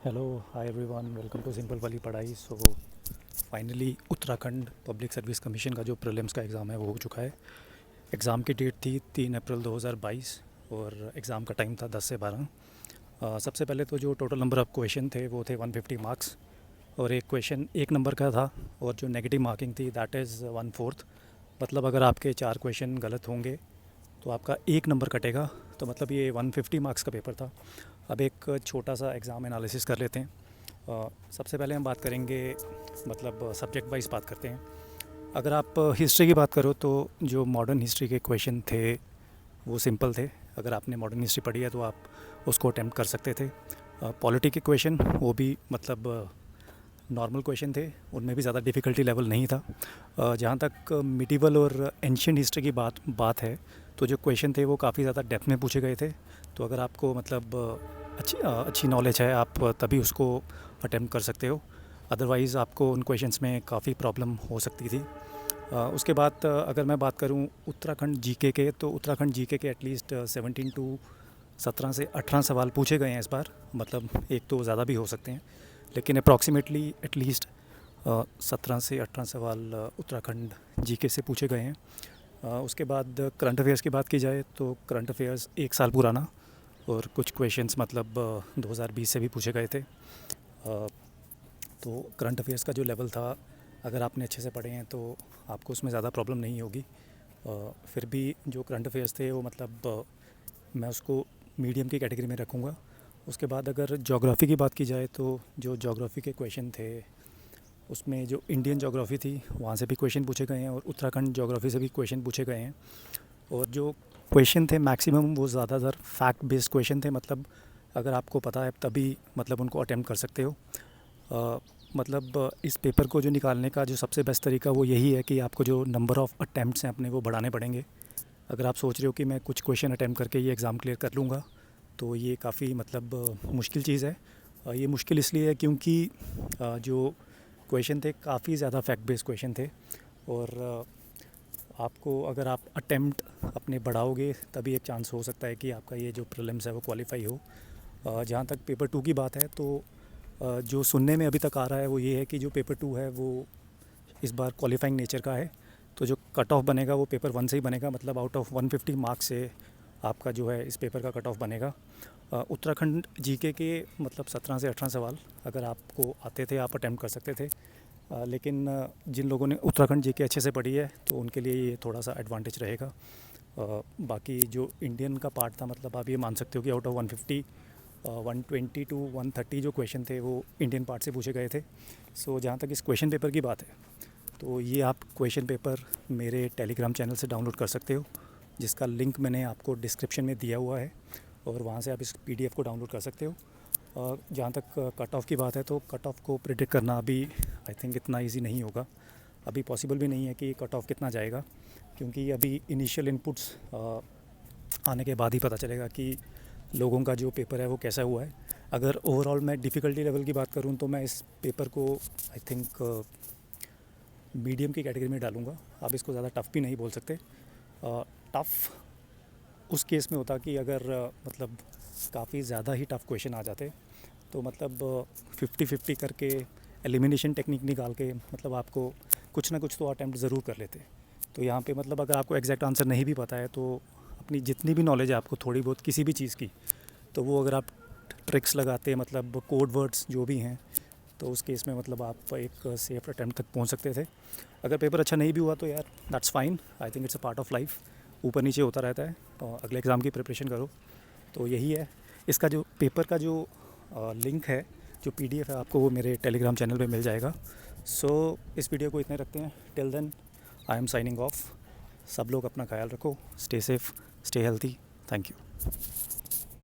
Hello hi everyone, welcome to simple वाली पढ़ाई। So finally Uttarakhand public service commission का जो प्रीलिम्स का एग्ज़ाम है वो हो चुका है। एग्ज़ाम की डेट थी 3 अप्रैल 2022 और एग्ज़ाम का टाइम था 10 से 12। सबसे पहले तो जो टोटल नंबर ऑफ़ क्वेश्चन थे वो थे 150 मार्क्स और एक क्वेश्चन एक नंबर का था और जो नेगेटिव मार्किंग थी दैट इज़ 1/4। मतलब अगर आपके 4 क्वेश्चन गलत होंगे तो आपका एक नंबर कटेगा। तो मतलब ये 150 मार्क्स का पेपर था। अब एक छोटा सा एग्ज़ाम एनालिसिस कर लेते हैं। सबसे पहले हम बात करेंगे, मतलब सब्जेक्ट वाइज बात करते हैं। अगर आप हिस्ट्री की बात करो तो जो मॉडर्न हिस्ट्री के क्वेश्चन थे वो सिंपल थे। अगर आपने मॉडर्न हिस्ट्री पढ़ी है तो आप उसको अटैम्प्ट कर सकते थे। पॉलिटी के क्वेश्चन वो भी मतलब नॉर्मल क्वेश्चन थे, उनमें भी ज़्यादा डिफ़िकल्टी लेवल नहीं था। जहाँ तक मिडिवल और एंशियंट हिस्ट्री की बात है तो जो क्वेश्चन थे वो काफ़ी ज़्यादा डेप्थ में पूछे गए थे। तो अगर आपको मतलब अच्छी नॉलेज है आप तभी उसको अटेम्प्ट कर सकते हो, अदरवाइज़ आपको उन क्वेश्चंस में काफ़ी प्रॉब्लम हो सकती थी। उसके बाद अगर मैं बात करूं उत्तराखंड जीके के, तो उत्तराखंड जीके के एटलीस्ट 17 टू 17 से 18 सवाल पूछे गए हैं इस बार। मतलब एक तो ज़्यादा भी हो सकते हैं, लेकिन अप्रॉक्सीमेटली एटलीस्ट 17 से 18 सवाल उत्तराखंड जीके से पूछे गए हैं। उसके बाद करंट अफेयर्स की बात की जाए तो करंट अफेयर्स एक साल पुराना और कुछ क्वेश्चंस मतलब 2020 से भी पूछे गए थे। तो करंट अफेयर्स का जो लेवल था, अगर आपने अच्छे से पढ़े हैं तो आपको उसमें ज़्यादा प्रॉब्लम नहीं होगी। फिर भी जो करंट अफेयर्स थे वो मतलब मैं उसको मीडियम की कैटेगरी में रखूँगा। उसके बाद अगर ज्योग्राफ़ी की बात की जाए तो जो ज्योग्राफ़ी के क्वेश्चन थे उसमें जो इंडियन ज्योग्राफ़ी थी वहाँ से भी क्वेश्चन पूछे गए हैं और उत्तराखंड ज्योग्राफ़ी से भी क्वेश्चन पूछे गए हैं। और जो क्वेश्चन थे मैक्सिमम वो ज़्यादातर फैक्ट बेस्ड क्वेश्चन थे। मतलब अगर आपको पता है तभी मतलब उनको अटेम्प्ट कर सकते हो। मतलब इस पेपर को जो निकालने का जो सबसे बेस्ट तरीका वो यही है कि आपको जो नंबर ऑफ़ अटैम्प्ट्स हैं अपने वो बढ़ाने पड़ेंगे। अगर आप सोच रहे हो कि मैं कुछ क्वेश्चन अटैम्प्ट करके ये एग्ज़ाम क्लियर कर लूँगा तो ये काफ़ी मतलब मुश्किल चीज़ है। ये मुश्किल इसलिए है क्योंकि जो क्वेश्चन थे काफ़ी ज़्यादा फैक्ट बेस्ड क्वेश्चन थे और आपको अगर आप अटेम्प्ट अपने बढ़ाओगे तभी एक चांस हो सकता है कि आपका ये जो प्रीलिम्स है वो क्वालिफाई हो। जहाँ तक पेपर 2 की बात है तो जो सुनने में अभी तक आ रहा है वो ये है कि जो पेपर 2 है वो इस बार क्वालिफाइंग नेचर का है। तो जो कट ऑफ बनेगा वो पेपर 1 से ही बनेगा। मतलब आउट ऑफ 150 मार्क्स से आपका जो है इस पेपर का कट ऑफ बनेगा। उत्तराखंड जीके के मतलब 17 से 18 सवाल अगर आपको आते थे आप अटेम्प्ट कर सकते थे। लेकिन जिन लोगों ने उत्तराखंड जीके अच्छे से पढ़ी है तो उनके लिए ये थोड़ा सा एडवांटेज रहेगा। बाकी जो इंडियन का पार्ट था, मतलब आप ये मान सकते हो कि आउट ऑफ 150 120 टू 130 जो क्वेश्चन थे वो इंडियन पार्ट से पूछे गए थे। सो जहाँ तक इस क्वेश्चन पेपर की बात है तो ये आप क्वेश्चन पेपर मेरे टेलीग्राम चैनल से डाउनलोड कर सकते हो, जिसका लिंक मैंने आपको डिस्क्रिप्शन में दिया हुआ है और वहाँ से आप इस पीडीएफ को डाउनलोड कर सकते हो। जहाँ तक कट ऑफ़ की बात है तो कट ऑफ़ को प्रिडिक्ट करना अभी आई थिंक इतना इजी नहीं होगा। अभी पॉसिबल भी नहीं है कि कट ऑफ़ कितना जाएगा, क्योंकि अभी इनिशियल इनपुट्स आने के बाद ही पता चलेगा कि लोगों का जो पेपर है वो कैसा हुआ है। अगर ओवरऑल मैं डिफ़िकल्टी लेवल की बात करूँ तो मैं इस पेपर को आई थिंक मीडियम की कैटेगरी में डालूँगा। आप इसको ज़्यादा टफ़ भी नहीं बोल सकते। टफ़ उस केस में होता कि अगर मतलब काफ़ी ज़्यादा ही टफ़ क्वेश्चन आ जाते तो मतलब 50-50 करके एलिमिनेशन टेक्निक निकाल के मतलब आपको कुछ ना कुछ तो अटैम्प्ट ज़रूर कर लेते। तो यहाँ पे मतलब अगर आपको एग्जैक्ट आंसर नहीं भी पता है तो अपनी जितनी भी नॉलेज है आपको थोड़ी बहुत किसी भी चीज़ की, तो वो अगर आप ट्रिक्स लगाते मतलब कोड वर्ड्स जो भी हैं तो उस केस में मतलब आप एक सेफ अटैम्प्ट तक पहुँच सकते थे। अगर पेपर अच्छा नहीं भी हुआ तो यार that's fine, I think it's a part of life. ऊपर नीचे होता रहता है। तो अगले एग्ज़ाम की प्रिपरेशन करो। तो यही है। इसका जो पेपर का जो लिंक है, जो पीडीएफ है, आपको वो मेरे टेलीग्राम चैनल पे मिल जाएगा। सो इस वीडियो को इतने रखते हैं। Till then I am signing off. सब लोग अपना ख्याल रखो, stay safe, stay healthy. Thank you.